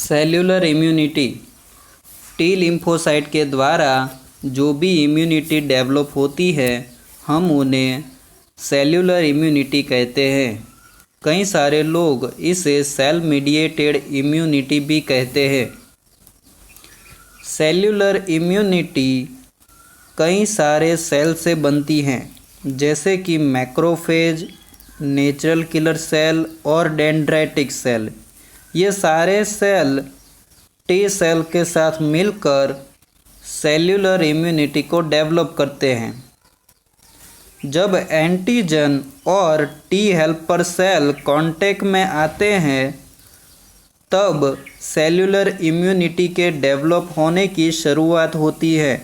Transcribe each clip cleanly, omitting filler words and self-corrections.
Cellular immunity T lymphocyte के द्वारा जो भी इम्यूनिटी डेवलप होती है हम उन्हें सेल्यूलर इम्यूनिटी कहते हैं। कई सारे लोग इसे सेल मीडिएटेड इम्यूनिटी भी कहते हैं। सेल्यूलर इम्यूनिटी कई सारे सेल से बनती हैं, जैसे कि मैक्रोफेज, नेचुरल किलर सेल और डेंड्राइटिक सेल। ये सारे सेल टी सेल के साथ मिलकर सेल्यूलर इम्यूनिटी को डेवलप करते हैं। जब एंटीजन और टी हेल्पर सेल कांटेक्ट में आते हैं तब सेल्यूलर इम्यूनिटी के डेवलप होने की शुरुआत होती है।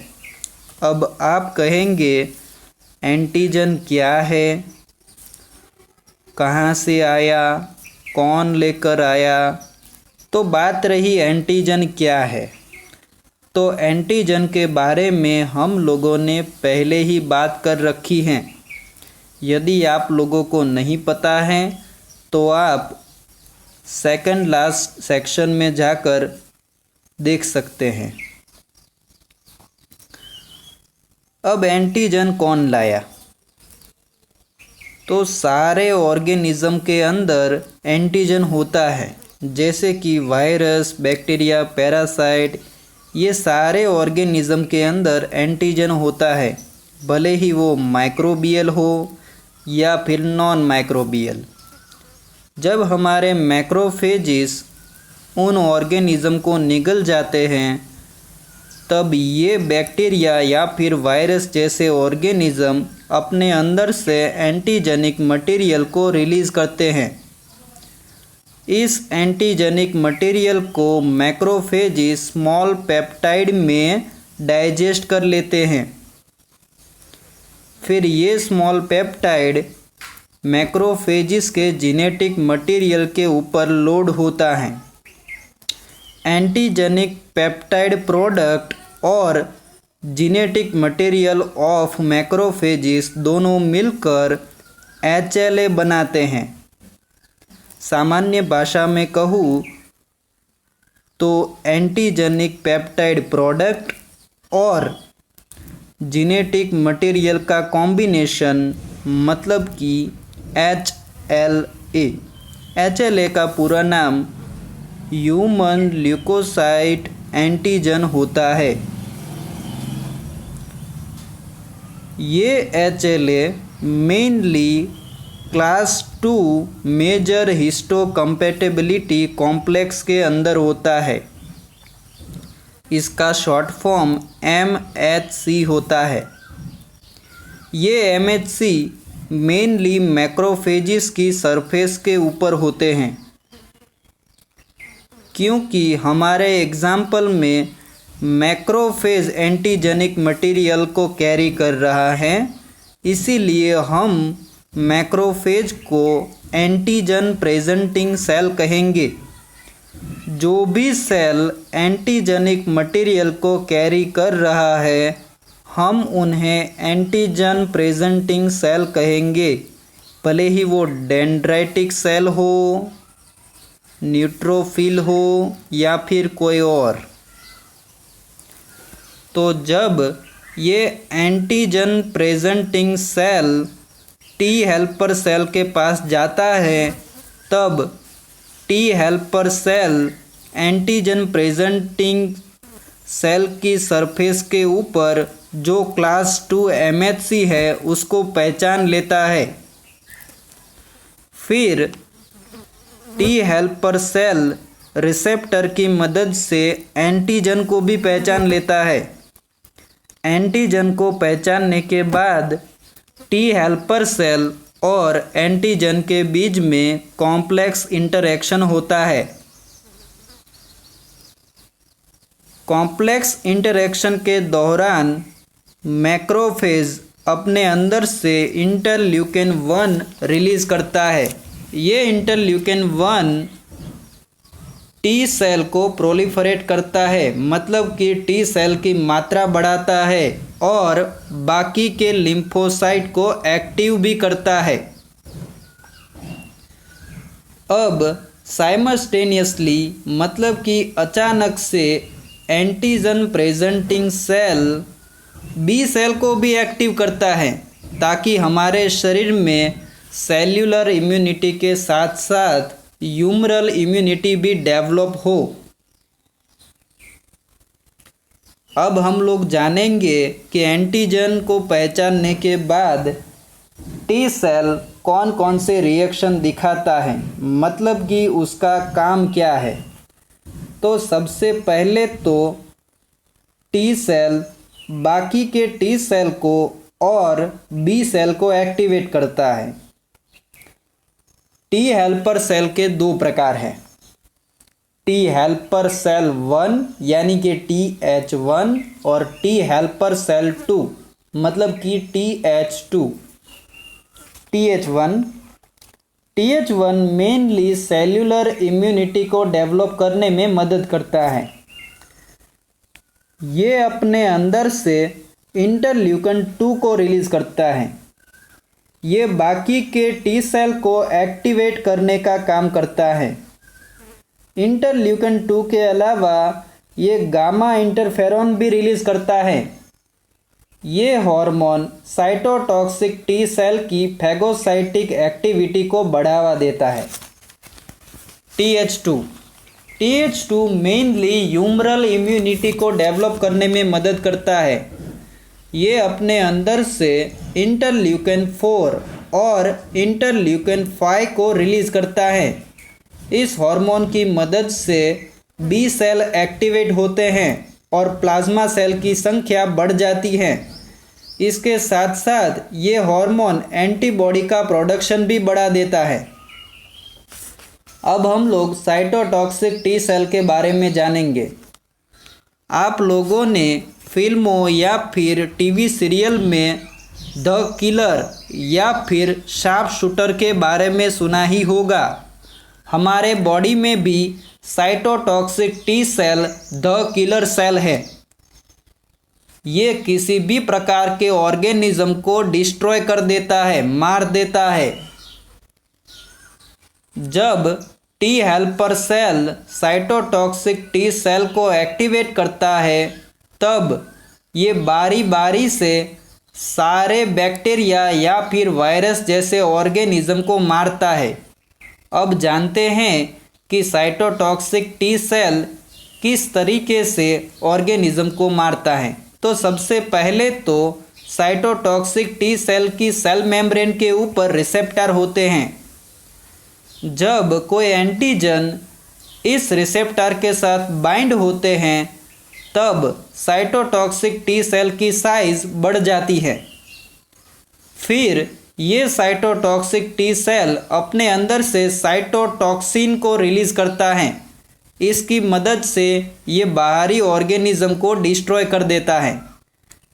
अब आप कहेंगे एंटीजन क्या है, कहाँ से आया, कौन लेकर आया? तो बात रही एंटीजन क्या है। तो एंटीजन के बारे में हम लोगों ने पहले ही बात कर रखी है। यदि आप लोगों को नहीं पता है तो आप सेकंड लास्ट सेक्शन में जाकर देख सकते हैं। अब एंटीजन कौन लाया? तो सारे ऑर्गेनिज्म के अंदर एंटीजन होता है, जैसे कि वायरस, बैक्टीरिया, पैरासाइट, ये सारे ऑर्गेनिज्म के अंदर एंटीजन होता है, भले ही वो माइक्रोबियल हो या फिर नॉन माइक्रोबियल। जब हमारे मैक्रोफेजिस उन ऑर्गेनिज्म को निगल जाते हैं तब ये बैक्टीरिया या फिर वायरस जैसे ऑर्गेनिज्म अपने अंदर से एंटीजेनिक मटेरियल को रिलीज़ करते हैं। इस एंटीजेनिक मटेरियल को मैक्रोफेजिस स्मॉल पेप्टाइड में डाइजेस्ट कर लेते हैं। फिर ये स्मॉल पेप्टाइड मैक्रोफेजिस के जेनेटिक मटेरियल के ऊपर लोड होता है। एंटीजेनिक पेप्टाइड प्रोडक्ट और जेनेटिक मटेरियल ऑफ मैक्रोफेजिस दोनों मिलकर HLA बनाते हैं। सामान्य भाषा में कहूँ तो एंटीजेनिक पेप्टाइड प्रोडक्ट और जेनेटिक मटेरियल का कॉम्बिनेशन मतलब कि HLA। HLA का पूरा नाम ह्यूमन ल्यूकोसाइट एंटीजन होता है। ये HLA mainly class 2 major histocompatibility complex के अंदर होता है। इसका शॉर्ट फॉर्म MHC होता है। ये MHC मेनली मैक्रोफेजिस की सरफेस के ऊपर होते हैं। क्योंकि हमारे एग्जाम्पल में मैक्रोफेज एंटीजेनिक मटेरियल को कैरी कर रहा है, इसीलिए हम मैक्रोफेज को एंटीजन प्रेजेंटिंग सेल कहेंगे। जो भी सेल एंटीजेनिक मटेरियल को कैरी कर रहा है हम उन्हें एंटीजन प्रेजेंटिंग सेल कहेंगे, भले ही वो डेंड्राइटिक सेल हो, न्यूट्रोफिल हो या फिर कोई और। तो जब ये antigen presenting cell T helper cell के पास जाता है तब T helper cell antigen presenting cell की सरफेस के ऊपर जो क्लास 2 MHC है उसको पहचान लेता है। फिर टी हेल्पर सेल रिसेप्टर की मदद से एंटीजन को भी पहचान लेता है। एंटीजन को पहचानने के बाद टी हेल्पर सेल और एंटीजन के बीच में कॉम्प्लेक्स इंटरैक्शन होता है। कॉम्प्लेक्स इंटरैक्शन के दौरान मैक्रोफेज अपने अंदर से इंटरल्यूकिन 1 रिलीज करता है। ये इंटरल्यूकिन 1 टी सेल को प्रोलिफरेट करता है, मतलब कि टी सेल की मात्रा बढ़ाता है और बाकी के लिम्फोसाइट को एक्टिव भी करता है। अब साइमल्टेनियसली मतलब कि अचानक से antigen presenting cell B cell को भी एक्टिव करता है ताकि हमारे शरीर में सेल्यूलर इम्यूनिटी के साथ साथ ह्यूमरल इम्यूनिटी भी डेवलप हो। अब हम लोग जानेंगे कि एंटीजन को पहचानने के बाद टी सेल कौन कौन से रिएक्शन दिखाता है, मतलब कि उसका काम क्या है। तो सबसे पहले तो टी सेल बाकी के टी सेल को और बी सेल को एक्टिवेट करता है। टी हेल्पर सेल के दो प्रकार हैं, टी हेल्पर सेल 1 यानी कि TH1 और टी हेल्पर सेल 2 मतलब कि TH2। TH1 mainly cellular immunity को डेवलप करने में मदद करता है। ये अपने अंदर से इंटरल्यूकन 2 को रिलीज़ करता है। ये बाकी के टी सेल को एक्टिवेट करने का काम करता है। इंटरल्यूकन 2 के अलावा ये गामा इंटरफेरॉन भी रिलीज़ करता है। ये हार्मोन साइटोटॉक्सिक टी सेल की फैगोसाइटिक एक्टिविटी को बढ़ावा देता है। TH2 मेनली ह्यूमरल इम्यूनिटी को डेवलप करने में मदद करता है। ये अपने अंदर से इंटरल्यूकन 4 और इंटरल्यूकन 5 को रिलीज़ करता है। इस हार्मोन की मदद से बी सेल एक्टिवेट होते हैं और प्लाज्मा सेल की संख्या बढ़ जाती है। इसके साथ साथ ये हार्मोन एंटीबॉडी का प्रोडक्शन भी बढ़ा देता है। अब हम लोग साइटोटॉक्सिक टी सेल के बारे में जानेंगे। आप लोगों ने फिल्मों या फिर टीवी सीरियल में द किलर या फिर शार्प शूटर के बारे में सुना ही होगा। हमारे बॉडी में भी cytotoxic T cell the killer cell है। ये किसी भी प्रकार के ऑर्गेनिज्म को डिस्ट्रॉय कर देता है, मार देता है। जब T helper cell cytotoxic T cell को एक्टिवेट करता है तब ये बारी बारी से सारे बैक्टीरिया या फिर वायरस जैसे ऑर्गेनिज्म को मारता है। अब जानते हैं कि साइटोटॉक्सिक टी सेल किस तरीके से ऑर्गेनिज्म को मारता है। तो सबसे पहले तो साइटोटॉक्सिक टी सेल की सेल मेम्ब्रेन के ऊपर रिसेप्टर होते हैं। जब कोई एंटीजन इस रिसेप्टर के साथ बाइंड होते हैं तब साइटोटॉक्सिक टी सेल की साइज बढ़ जाती है। फिर ये साइटोटॉक्सिक टी सेल अपने अंदर से साइटोटॉक्सिन को रिलीज़ करता है। इसकी मदद से ये बाहरी ऑर्गेनिज्म को डिस्ट्रॉय कर देता है।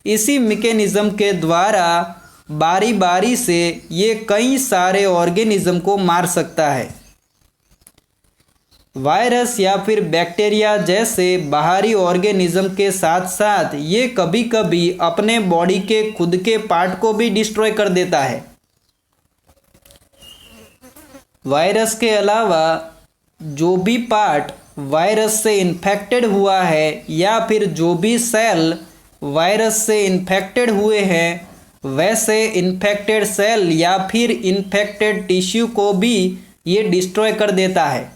इसी मैकेनिज्म के द्वारा बारी बारी से ये कई सारे ऑर्गेनिज्म को मार सकता है। वायरस या फिर बैक्टीरिया जैसे बाहरी ऑर्गेनिज्म के साथ साथ ये कभी कभी अपने बॉडी के खुद के पार्ट को भी डिस्ट्रॉय कर देता है। वायरस के अलावा जो भी पार्ट वायरस से इन्फेक्टेड हुआ है या फिर जो भी सेल वायरस से इन्फेक्टेड हुए हैं वैसे इन्फेक्टेड सेल या फिर इन्फेक्टेड टिश्यू को भी ये डिस्ट्रॉय कर देता है।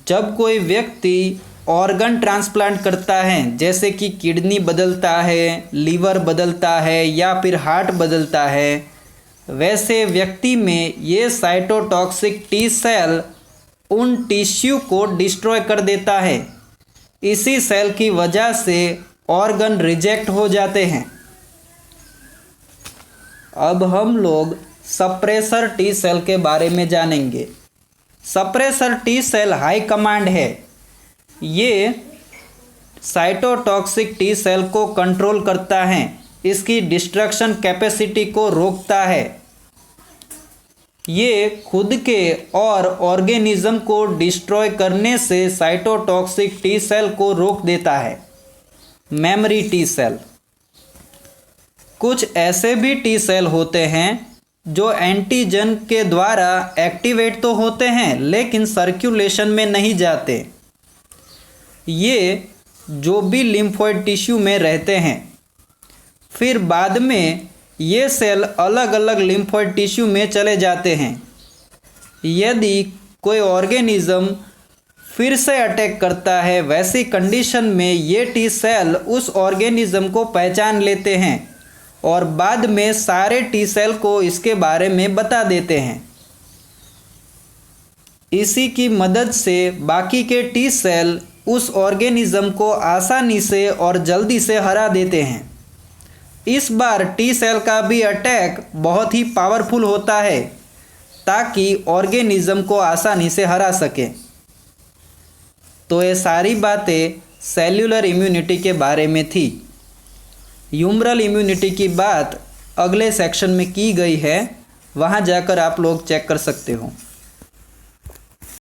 जब कोई व्यक्ति ऑर्गन ट्रांसप्लांट करता है जैसे कि किडनी बदलता है, लीवर बदलता है या फिर हार्ट बदलता है, वैसे व्यक्ति में ये साइटोटॉक्सिक टी सेल उन टिश्यू को डिस्ट्रॉय कर देता है। इसी सेल की वजह से ऑर्गन रिजेक्ट हो जाते हैं। अब हम लोग सप्रेसर टी सेल के बारे में जानेंगे। Suppressor T cell high command है। ये साइटोटॉक्सिक टी सेल को कंट्रोल करता है, इसकी डिस्ट्रक्शन कैपेसिटी को रोकता है। ये खुद के और ऑर्गेनिज्म को डिस्ट्रॉय करने से साइटोटॉक्सिक टी सेल को रोक देता है। मेमोरी टी सेल, कुछ ऐसे भी टी सेल होते हैं जो एंटीजन के द्वारा एक्टिवेट तो होते हैं लेकिन सर्कुलेशन में नहीं जाते। ये जो भी लिम्फोइड टिश्यू में रहते हैं, फिर बाद में ये सेल अलग अलग लिम्फोइड टिश्यू में चले जाते हैं। यदि कोई ऑर्गेनिज्म फिर से अटैक करता है, वैसी कंडीशन में ये टी सेल उस ऑर्गेनिज्म को पहचान लेते हैं और बाद में सारे टी सेल को इसके बारे में बता देते हैं। इसी की मदद से बाकी के टी सेल उस ऑर्गेनिज्म को आसानी से और जल्दी से हरा देते हैं। इस बार टी सेल का भी अटैक बहुत ही पावरफुल होता है ताकि ऑर्गेनिज्म को आसानी से हरा सके। तो ये सारी बातें सेल्यूलर इम्यूनिटी के बारे में थी। ह्यूमरल इम्यूनिटी की बात अगले सेक्शन में की गई है, वहाँ जाकर आप लोग चेक कर सकते हो।